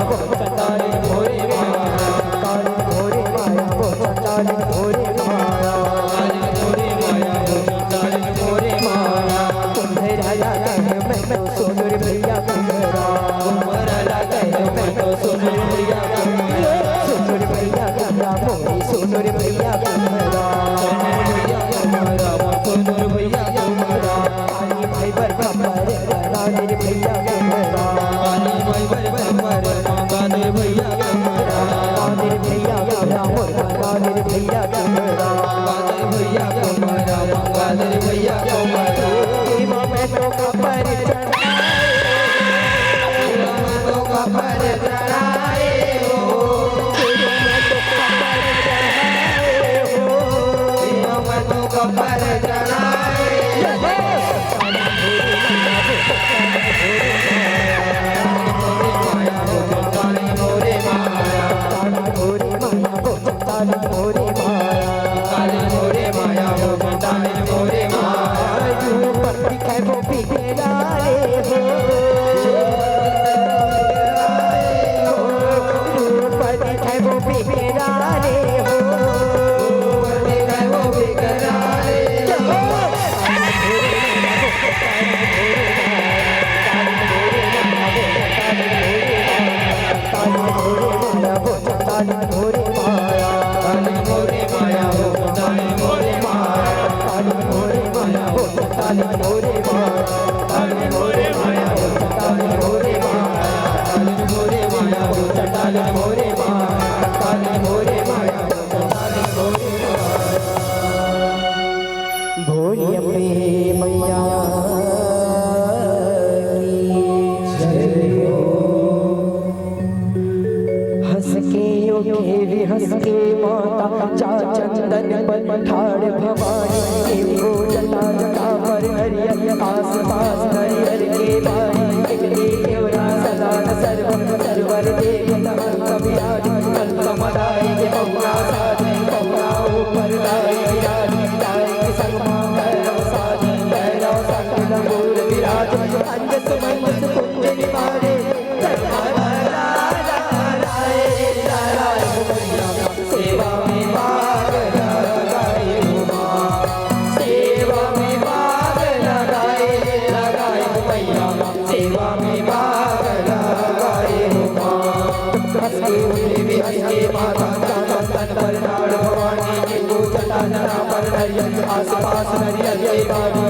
वो चंडाली भोरे माया, काली भोरे माया वो चंडाली भोरे माया, काली भोरे माया वो चंडाली भोरे माया। तुम्हारा लगा है मैं तो सोनूर भैया तुम्हारा, तुम्हारा लगा है मैं तो सोनूर भैया तुम्हारा, सोनूर भैया तुम्हारा मोरी सोनूर भैया तुम्हारा, सोनूर भैया तुम्हारा सोनूर भैया तुम्हारा। काली भाई बर कमर काली भैया तुम्हारा, काली भाई बर कमर काली भैया तुम्हारा, काली भैया तुम्हारा मोर काली भैया तुम्हारा, काली भैया तुम्हारा काली भैया तुम्हारा। मैं तो कमर कमर चढ़ाए हो, मैं तो कमर चढ़ाए भोरे माया, भोरे माया वो चंडाली भोरे माया, काली भोरे माया वो चंडाली भोरे माया। पति है वो बिगड़ाए हो, पति है वो बिगड़ाए हो, पति है वो बिगड़ाए हो। काली भोरे माया, काली भोरे माया वो चंडाली भोरे माया, काली भोरे माया वो चंडाली भोरे माया, काली भोरे माया वो चंडाली भोरे माया, काली भोरे माया वो चंडाली भोरे माया, काली भोरे माया वो चंडाली भोरे माया। भोले अम्बे मैया हंस के माता चा चंदन पर ठाड़ भवानी, वो जटा जटा पर हरियर आस पास हरियर के बारी, निकली केवरा सदा सर्व सर्वर देवता कविराज कमलाय के पौरा साधे पौरा ऊपर लाई विराज, लाई के संगमा भैरव साधे भैरव सकल मूल विराज, अंजस मंजस कुंज निवारे सेवा में भाग लगाए हो माँ, सेवा में भाग लगाए लगाए हो मैया, सेवा में भाग लगाए हो माँ। हंस के उठे भी हंस के माता तन पर नाड़ भवानी के को जटा जना पर नरियल आस पास नरियल के बानी,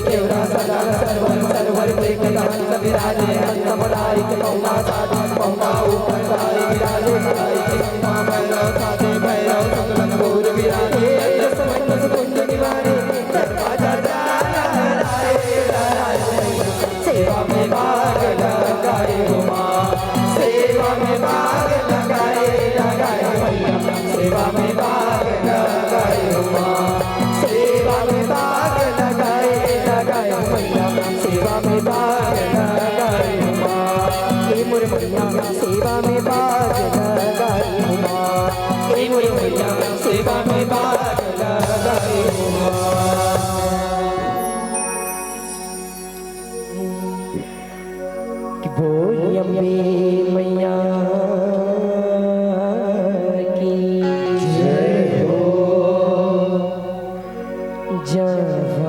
केवरा सदा सरवर सरवर देखता विराजे कमलाय के पौना साधु पौना ऊपर लाई विराजे, लाई के संगमा भैरव साधे भैरव सकल मूल विराजे, अंजस मंजस कुंज निवारे सेवा में भाग लगाए हो माँ, सेवा में भाग लगाए लगाए भैया, सेवा में भाग लगाए हो माँ, सेवा में भाग लगाए लगाए भैया, सेवा में भाग लगाए हो माँ। हे मोर मैया सेवा में भाग लगाए हो माँ, हे मोर मैया सेवा में भाग लगाए हो माँ। बोल अम्बे मैया की जय हो, जवान